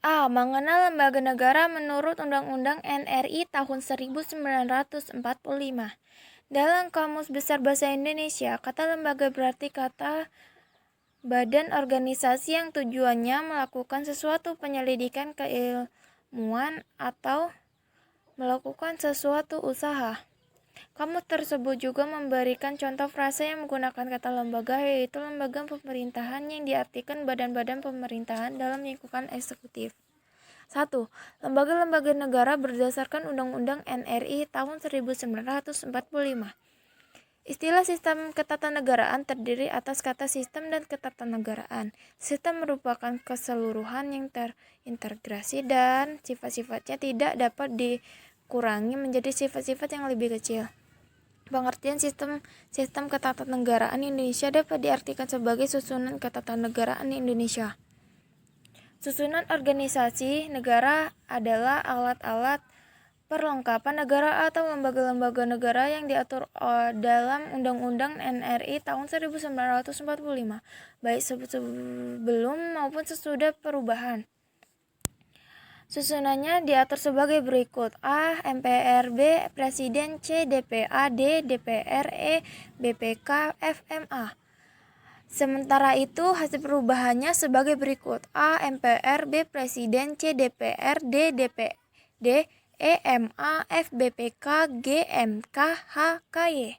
A. Mengenal lembaga negara menurut Undang-Undang NRI tahun 1945. Dalam Kamus Besar Bahasa Indonesia, kata lembaga berarti kata badan organisasi yang tujuannya melakukan sesuatu penyelidikan keilmuan atau melakukan sesuatu usaha. Kamus tersebut juga memberikan contoh frasa yang menggunakan kata lembaga, yaitu lembaga pemerintahan yang diartikan badan-badan pemerintahan dalam lingkungan eksekutif. 1. Lembaga-lembaga negara berdasarkan Undang-Undang NRI tahun 1945. Istilah sistem ketatanegaraan terdiri atas kata sistem dan ketatanegaraan. Sistem merupakan keseluruhan yang terintegrasi dan sifat-sifatnya tidak dapat dikurangi menjadi sifat-sifat yang lebih kecil. Pengertian sistem ketatanegaraan Indonesia dapat diartikan sebagai susunan ketatanegaraan Indonesia. Susunan organisasi negara adalah alat-alat perlengkapan negara atau lembaga-lembaga negara yang diatur dalam Undang-Undang NRI tahun 1945, baik sebelum maupun sesudah perubahan. Susunannya diatur sebagai berikut: A. MPR, B. Presiden, C. DPA, D. DPR, E. BPK, F. MA. Sementara itu, hasil perubahannya sebagai berikut: A. MPR, B. Presiden, C. DPR, D. DPD, E. MA, F. BPK, G. MK, H. KY.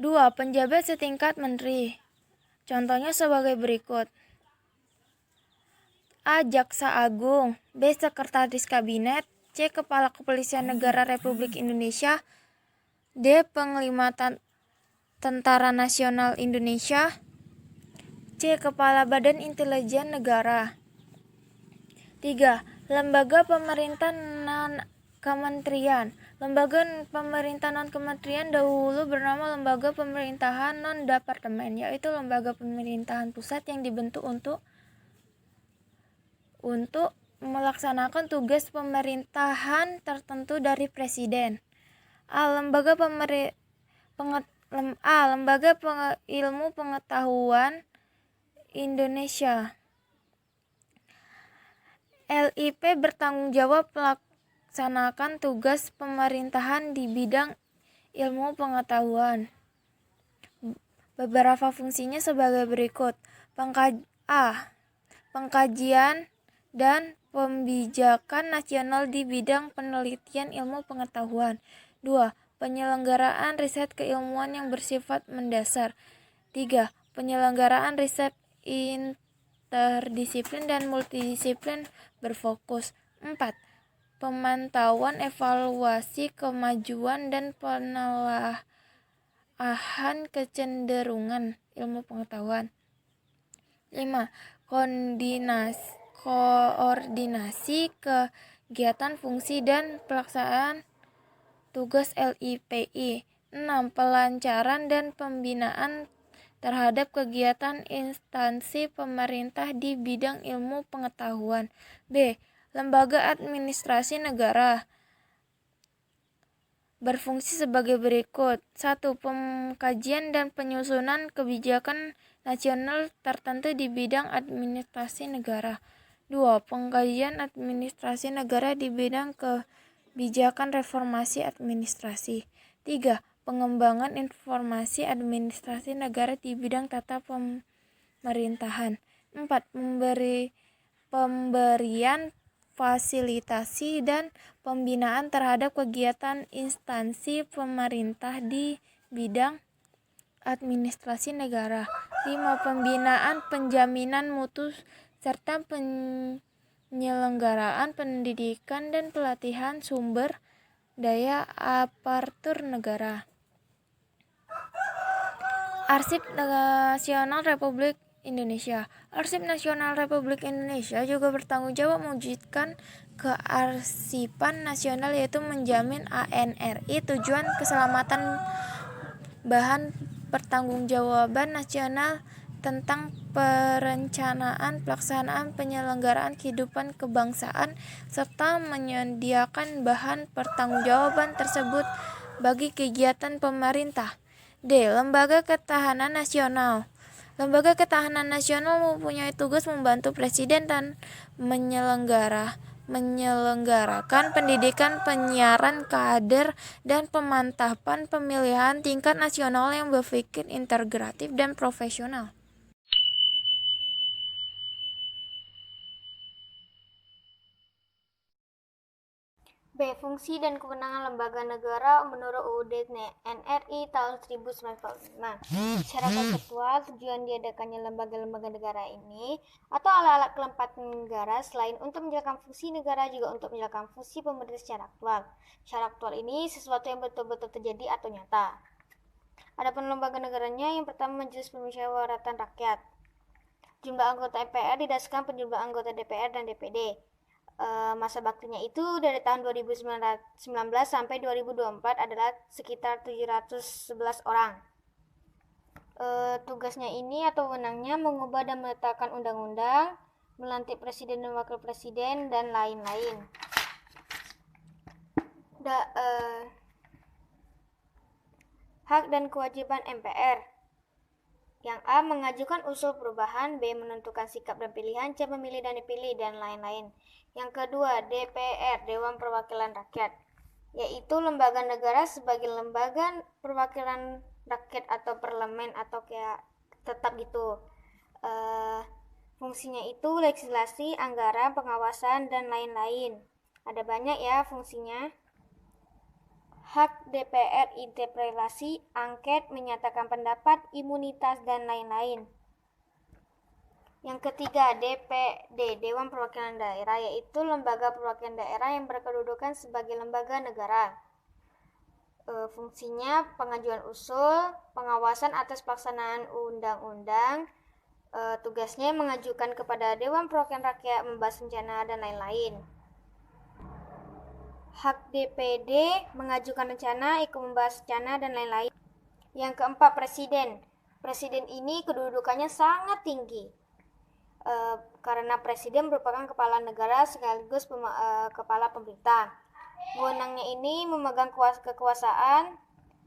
2. Penjabat setingkat menteri. Contohnya sebagai berikut: A. Jaksa Agung, B. Sekretaris Kabinet, C. Kepala Kepolisian Negara Republik Indonesia, D. Panglima Tentara Nasional Indonesia, C. Kepala Badan Intelijen Negara. 3. Lembaga pemerintah non-kementerian. Lembaga pemerintah non-kementerian dahulu bernama lembaga pemerintahan non-departemen, yaitu lembaga pemerintahan pusat yang dibentuk untuk melaksanakan tugas pemerintahan tertentu dari presiden. Lembaga Ilmu Pengetahuan Indonesia. LIP bertanggung jawab melaksanakan tugas pemerintahan di bidang ilmu pengetahuan. Beberapa fungsinya sebagai berikut: pengkajian dan pembijakan nasional di bidang penelitian ilmu pengetahuan. 2. Penyelenggaraan riset keilmuan yang bersifat mendasar. 3. Penyelenggaraan riset interdisiplin dan multidisiplin berfokus. 4. Pemantauan evaluasi kemajuan dan penelaahan kecenderungan ilmu pengetahuan. 5. Koordinasi kegiatan fungsi dan pelaksanaan tugas LIPI. 6. Pelancaran dan pembinaan terhadap kegiatan instansi pemerintah di bidang ilmu pengetahuan. B. Lembaga administrasi negara berfungsi sebagai berikut: 1. Pengkajian dan penyusunan kebijakan nasional tertentu di bidang administrasi negara. 2. Pengkajian administrasi negara di bidang kebijakan reformasi administrasi. 3. Pengembangan informasi administrasi negara di bidang tata pemerintahan. 4. Pemberian fasilitasi dan pembinaan terhadap kegiatan instansi pemerintah di bidang administrasi negara. 5. Pembinaan penjaminan mutu serta penyelenggaraan pendidikan dan pelatihan sumber daya aparatur negara. Arsip Nasional Republik Indonesia. Arsip Nasional Republik Indonesia juga bertanggung jawab mewujudkan kearsipan nasional, yaitu menjamin ANRI tujuan keselamatan bahan pertanggungjawaban nasional tentang perencanaan, pelaksanaan, penyelenggaraan kehidupan kebangsaan, serta menyediakan bahan pertanggungjawaban tersebut bagi kegiatan pemerintah. D. Lembaga Ketahanan Nasional. Lembaga Ketahanan Nasional mempunyai tugas membantu Presiden dan menyelenggarakan pendidikan penyiaran kader dan pemantapan pemilihan tingkat nasional yang berpikir integratif dan profesional. B. Fungsi dan kewenangan lembaga negara menurut UUD NRI tahun 1945. Secara konseptual, tujuan diadakannya lembaga-lembaga negara ini atau alat-alat keempat negara selain untuk menjalankan fungsi negara juga untuk menjalankan fungsi pemerintah secara aktual. Secara aktual ini sesuatu yang betul-betul terjadi atau nyata. Adapun lembaga negaranya, yang pertama Majelis Permusyawaratan Rakyat. Jumlah anggota MPR didasarkan penjumlahan anggota DPR dan DPD. Masa baktinya itu dari tahun 2019 sampai 2024 adalah sekitar 711 orang. Tugasnya ini atau wewenangnya mengubah dan menetapkan undang-undang, melantik presiden dan wakil presiden, dan lain-lain. Hak dan kewajiban MPR. Yang A. Mengajukan usul perubahan, B. Menentukan sikap dan pilihan, C. Memilih dan dipilih, dan lain-lain. Yang kedua, DPR, Dewan Perwakilan Rakyat, yaitu lembaga negara sebagai lembaga perwakilan rakyat atau parlemen atau kayak tetap gitu. Fungsinya itu legislasi, anggaran, pengawasan, dan lain-lain. Ada banyak ya fungsinya. Hak DPR, interpelasi, angket, menyatakan pendapat, imunitas, dan lain-lain. Yang ketiga, DPD, Dewan Perwakilan Daerah, yaitu lembaga perwakilan daerah yang berkedudukan sebagai lembaga negara. Fungsinya pengajuan usul, pengawasan atas pelaksanaan undang-undang, tugasnya mengajukan kepada Dewan Perwakilan Rakyat, membahas rencana, dan lain-lain. Hak DPD, mengajukan rencana, ikut membahas rencana, dan lain-lain. Yang keempat, Presiden. Presiden ini kedudukannya sangat tinggi. Karena presiden merupakan kepala negara sekaligus kepala pemerintah. Wewenangnya ini memegang kekuasaan,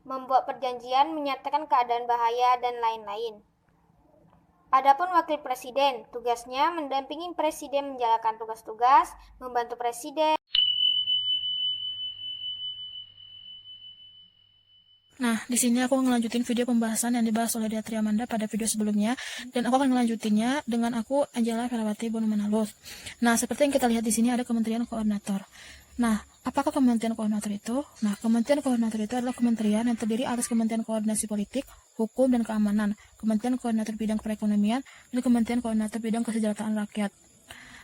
membuat perjanjian, menyatakan keadaan bahaya, dan lain-lain. Adapun wakil presiden, tugasnya mendampingi presiden menjalankan tugas-tugas, membantu presiden. Nah, di sini aku ngelanjutin video pembahasan yang dibahas oleh Diatri Amanda pada video sebelumnya, dan aku akan ngelanjutinnya dengan aku Angela Ferawati Bono Manalus. Nah, seperti yang kita lihat di sini ada Kementerian Koordinator. Nah, apakah Kementerian Koordinator itu? Nah, Kementerian Koordinator itu adalah kementerian yang terdiri atas Kementerian Koordinasi Politik, Hukum, dan Keamanan, Kementerian Koordinator Bidang Perekonomian, dan Kementerian Koordinator Bidang Kesejahteraan Rakyat.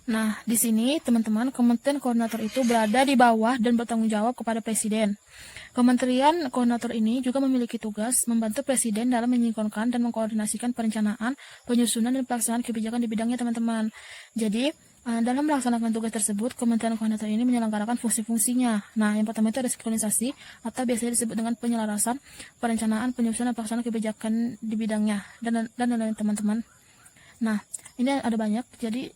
Nah, di sini teman-teman, Kementerian Koordinator itu berada di bawah dan bertanggung jawab kepada Presiden. Kementerian Koordinator ini juga memiliki tugas membantu Presiden dalam menyinkronkan dan mengkoordinasikan perencanaan, penyusunan, dan pelaksanaan kebijakan di bidangnya, teman-teman. Jadi, dalam melaksanakan tugas tersebut, Kementerian Koordinator ini menyelenggarakan fungsi-fungsinya. Nah, yang pertama itu ada sinkronisasi, atau biasanya disebut dengan penyelarasan, perencanaan, penyusunan, dan pelaksanaan kebijakan di bidangnya, dan lain-lain, teman-teman. Nah, ini ada banyak, jadi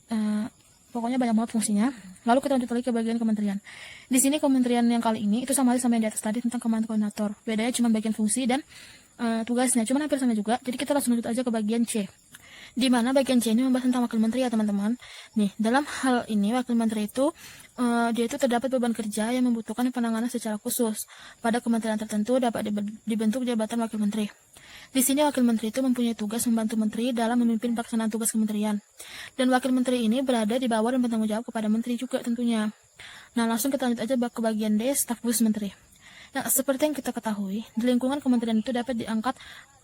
pokoknya banyak banget fungsinya. Lalu kita lanjut lagi ke bagian kementerian. Di sini kementerian yang kali ini itu sama yang di atas tadi tentang Kementerian Koordinator. Bedanya cuma bagian fungsi dan tugasnya, cuma hampir sama juga. Jadi kita langsung lanjut aja ke bagian C. Di mana bagian C ini membahas tentang wakil menteri ya teman-teman. Nih, dalam hal ini wakil menteri itu dia itu terdapat beban kerja yang membutuhkan penanganan secara khusus. Pada kementerian tertentu dapat dibentuk jabatan wakil menteri. Di sini wakil menteri itu mempunyai tugas membantu menteri dalam memimpin pelaksanaan tugas kementerian. Dan wakil menteri ini berada di bawah dan bertanggung jawab kepada menteri juga tentunya. Nah, langsung kita lanjut aja ke bagian D, staf khusus menteri. Nah, seperti yang kita ketahui, di lingkungan kementerian itu dapat diangkat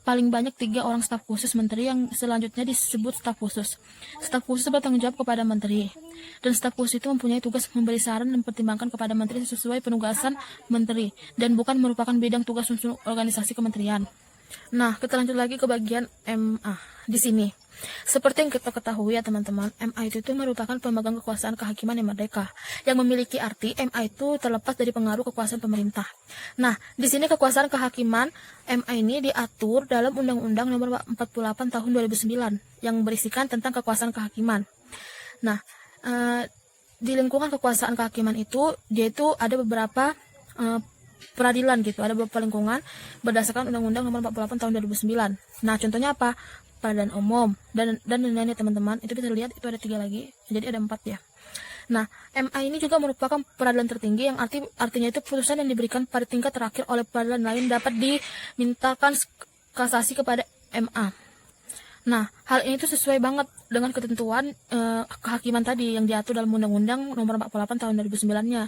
paling banyak 3 orang staf khusus menteri yang selanjutnya disebut staf khusus. Staf khusus bertanggung jawab kepada menteri. Dan staf khusus itu mempunyai tugas memberi saran dan mempertimbangkan kepada menteri sesuai penugasan menteri dan bukan merupakan bidang tugas organisasi kementerian. Nah, kita lanjut lagi ke bagian MA di sini. Seperti yang kita ketahui ya teman-teman, MA itu merupakan pemegang kekuasaan kehakiman yang merdeka, yang memiliki arti MA itu terlepas dari pengaruh kekuasaan pemerintah. Nah, di sini kekuasaan kehakiman MA ini diatur dalam Undang-Undang Nomor 48 Tahun 2009 yang berisikan tentang kekuasaan kehakiman. Nah, di lingkungan kekuasaan kehakiman itu dia itu ada beberapa peradilan gitu, ada beberapa lingkungan berdasarkan Undang-Undang Nomor 48 Tahun 2009. Nah, contohnya apa? peradilan umum dan lain-lainnya teman-teman. Itu bisa lihat itu ada 3 lagi, jadi ada 4 ya. Nah, MA ini juga merupakan peradilan tertinggi yang artinya itu putusan yang diberikan pada tingkat terakhir oleh peradilan lain dapat dimintakan kasasi kepada MA. Nah, hal ini tuh sesuai banget dengan ketentuan kehakiman tadi yang diatur dalam Undang-Undang Nomor 48 Tahun 2009-nya.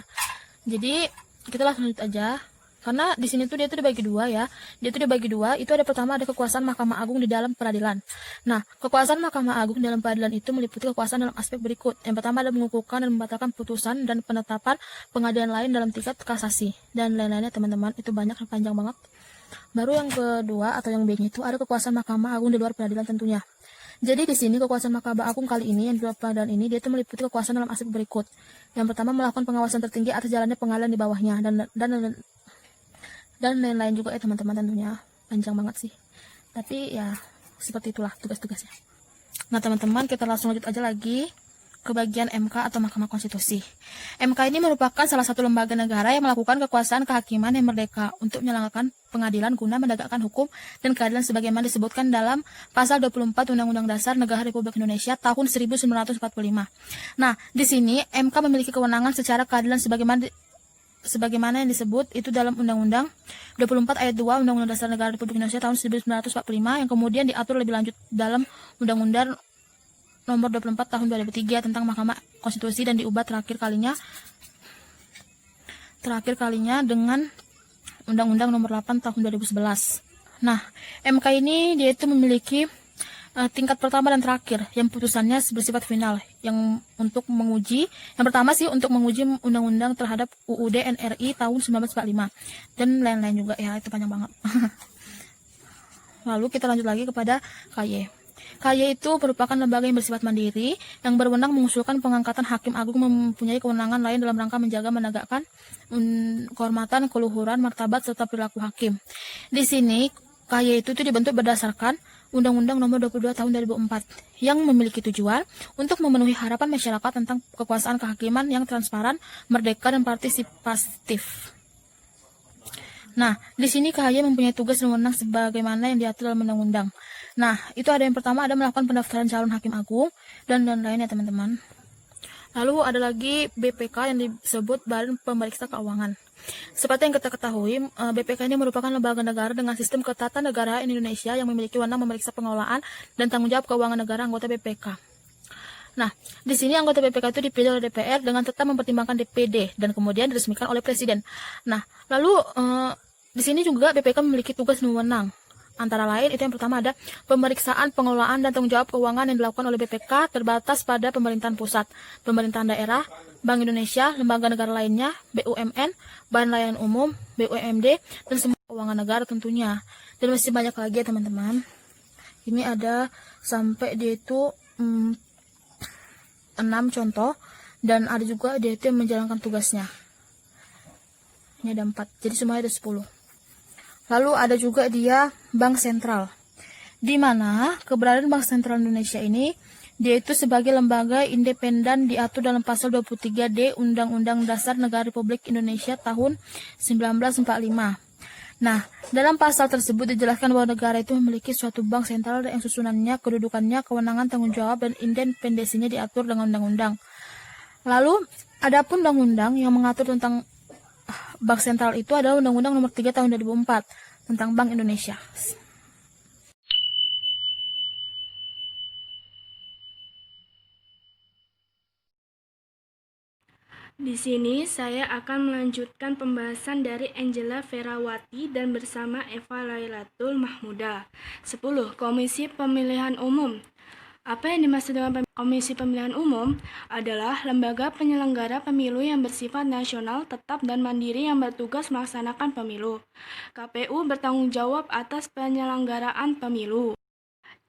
Jadi, kita langsung lanjut aja. Karena di sini tuh dia tuh dibagi dua ya. Dia tuh dibagi dua. Itu ada pertama ada kekuasaan Mahkamah Agung di dalam peradilan. Nah, kekuasaan Mahkamah Agung dalam peradilan itu meliputi kekuasaan dalam aspek berikut. Yang pertama ada mengukuhkan dan membatalkan putusan dan penetapan pengadilan lain dalam tingkat kasasi dan lain-lainnya teman-teman. Itu banyak dan panjang banget. Baru yang kedua atau yang B-nya itu ada kekuasaan Mahkamah Agung di luar peradilan tentunya. Jadi di sini kekuasaan Mahkamah Agung kali ini yang di luar peradilan ini dia itu meliputi kekuasaan dalam aspek berikut. Yang pertama melakukan pengawasan tertinggi atas jalannya pengadilan di bawahnya dan lain-lain juga ya teman-teman, tentunya panjang banget sih. Tapi ya seperti itulah tugas-tugasnya. Nah teman-teman, kita langsung lanjut aja lagi ke bagian MK atau Mahkamah Konstitusi. MK ini merupakan salah satu lembaga negara yang melakukan kekuasaan kehakiman yang merdeka untuk menyelenggarakan pengadilan guna menegakkan hukum dan keadilan sebagaimana disebutkan dalam pasal 24 Undang-Undang Dasar Negara Republik Indonesia tahun 1945. Nah, di sini MK memiliki kewenangan secara keadilan sebagaimana yang disebut itu dalam Undang-Undang 24 ayat 2 Undang-Undang Dasar Negara Republik Indonesia tahun 1945 yang kemudian diatur lebih lanjut dalam Undang-Undang Nomor 24 Tahun 2003 tentang Mahkamah Konstitusi dan diubah terakhir kalinya dengan Undang-Undang Nomor 8 Tahun 2011. Nah, MK ini dia itu memiliki tingkat pertama dan terakhir yang putusannya bersifat final yang untuk menguji, yang pertama sih untuk menguji undang-undang terhadap UUD NRI tahun 1945 dan lain-lain juga ya, itu panjang banget. Lalu kita lanjut lagi kepada KY. KY itu merupakan lembaga yang bersifat mandiri yang berwenang mengusulkan pengangkatan hakim agung, mempunyai kewenangan lain dalam rangka menegakkan kehormatan, keluhuran, martabat serta perilaku hakim. Di sini KY itu dibentuk berdasarkan Undang-Undang Nomor 22 Tahun 2004 yang memiliki tujuan untuk memenuhi harapan masyarakat tentang kekuasaan kehakiman yang transparan, merdeka dan partisipatif. Nah, di sini KHY mempunyai tugas dan wewenang sebagaimana yang diatur dalam undang-undang. Nah, itu ada yang pertama ada melakukan pendaftaran calon hakim agung dan lain-lain ya teman-teman. Lalu ada lagi BPK yang disebut Badan Pemeriksa Keuangan. Seperti yang kita ketahui, BPK ini merupakan lembaga negara dengan sistem ketatanegaraan Indonesia yang memiliki wewenang memeriksa pengelolaan dan tanggung jawab keuangan negara anggota BPK. Nah, di sini anggota BPK itu dipilih oleh DPR dengan tetap mempertimbangkan DPD dan kemudian diresmikan oleh Presiden. Nah, lalu di sini juga BPK memiliki tugas dan wewenang. Antara lain itu yang pertama ada pemeriksaan, pengelolaan, dan tanggung jawab keuangan yang dilakukan oleh BPK terbatas pada pemerintahan pusat, pemerintahan daerah, Bank Indonesia, lembaga negara lainnya, BUMN, Badan Layanan Umum, BUMD, dan semua keuangan negara tentunya. Dan masih banyak lagi ya teman-teman. Ini ada sampai dia itu 6 contoh, dan ada juga dia itu yang menjalankan tugasnya. Ini ada 4, jadi semuanya ada 10. Lalu ada juga dia Bank Sentral, di mana keberadaan Bank Sentral Indonesia ini dia itu sebagai lembaga independen diatur dalam pasal 23D Undang-Undang Dasar Negara Republik Indonesia tahun 1945. Nah, dalam pasal tersebut dijelaskan bahwa negara itu memiliki suatu bank sentral yang susunannya, kedudukannya, kewenangan, tanggung jawab, dan independensinya diatur dengan undang-undang. Lalu, adapun undang-undang yang mengatur tentang Bank Sentral itu adalah Undang-Undang Nomor 3 Tahun 2004 tentang Bank Indonesia. Di sini saya akan melanjutkan pembahasan dari Angela Ferawati dan bersama Eva Lailatul Mahmuda. 10. Komisi Pemilihan Umum. Apa yang dimaksud dengan Komisi Pemilihan Umum adalah lembaga penyelenggara pemilu yang bersifat nasional, tetap, dan mandiri yang bertugas melaksanakan pemilu. KPU bertanggung jawab atas penyelenggaraan pemilu.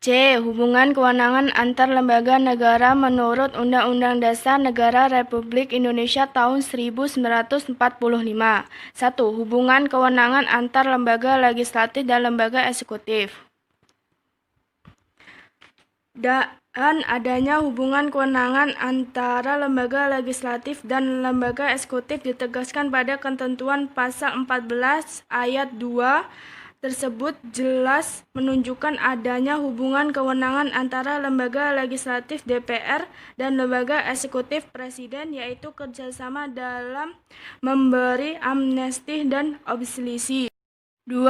C. Hubungan kewenangan antar lembaga negara menurut Undang-Undang Dasar Negara Republik Indonesia tahun 1945. 1. Hubungan kewenangan antar lembaga legislatif dan lembaga eksekutif. Dan adanya hubungan kewenangan antara lembaga legislatif dan lembaga eksekutif ditegaskan pada ketentuan pasal 14 ayat 2 tersebut jelas menunjukkan adanya hubungan kewenangan antara lembaga legislatif DPR dan lembaga eksekutif Presiden, yaitu kerjasama dalam memberi amnesti dan absolusi. 2.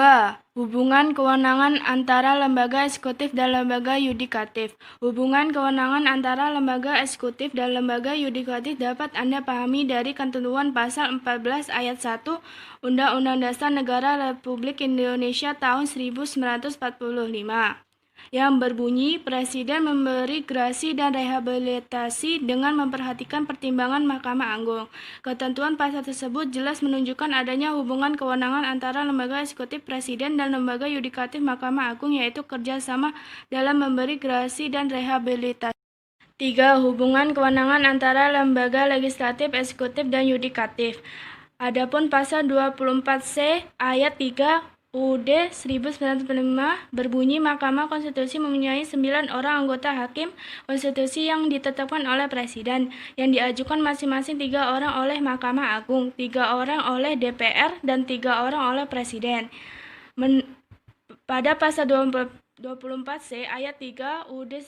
Hubungan kewenangan antara lembaga eksekutif dan lembaga yudikatif. Hubungan kewenangan antara lembaga eksekutif dan lembaga yudikatif dapat Anda pahami dari ketentuan pasal 14 ayat 1 Undang-Undang Dasar Negara Republik Indonesia tahun 1945 yang berbunyi, Presiden memberi grasi dan rehabilitasi dengan memperhatikan pertimbangan Mahkamah Agung. Ketentuan pasal tersebut jelas menunjukkan adanya hubungan kewenangan antara lembaga eksekutif Presiden dan lembaga yudikatif Mahkamah Agung, yaitu kerjasama dalam memberi grasi dan rehabilitasi. 3. Hubungan kewenangan antara lembaga legislatif, eksekutif, dan yudikatif. Adapun pasal 24C ayat 3 UUD 1945 berbunyi, Mahkamah Konstitusi mempunyai 9 orang anggota hakim konstitusi yang ditetapkan oleh Presiden, yang diajukan masing-masing 3 orang oleh Mahkamah Agung, 3 orang oleh DPR, dan 3 orang oleh Presiden. Pada pasal 24C ayat 3 UUD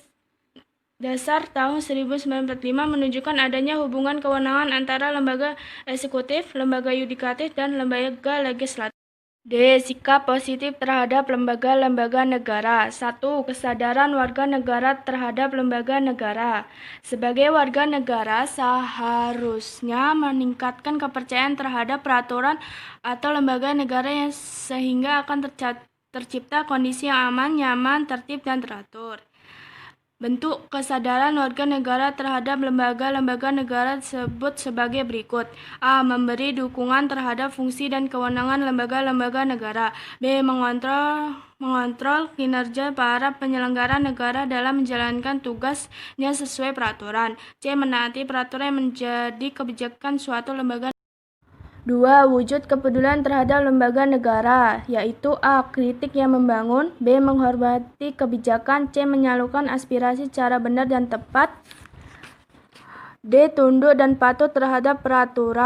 Dasar tahun 1945 menunjukkan adanya hubungan kewenangan antara lembaga eksekutif, lembaga yudikatif, dan lembaga legislatif. D. Sikap positif terhadap lembaga-lembaga negara. 1. Kesadaran warga negara terhadap lembaga negara. Sebagai warga negara, seharusnya meningkatkan kepercayaan terhadap peraturan atau lembaga negara yang sehingga akan tercipta kondisi yang aman, nyaman, tertib, dan teratur. Bentuk kesadaran warga negara terhadap lembaga-lembaga negara disebut sebagai berikut. A. Memberi dukungan terhadap fungsi dan kewenangan lembaga-lembaga negara. B. Mengontrol kinerja para penyelenggara negara dalam menjalankan tugasnya sesuai peraturan. C. Menaati peraturan yang menjadi kebijakan suatu lembaga. 2. Wujud kepedulian terhadap lembaga negara, yaitu A. Kritik yang membangun, B. Menghormati kebijakan, C. Menyalurkan aspirasi secara benar dan tepat, D. Tunduk dan patuh terhadap peraturan.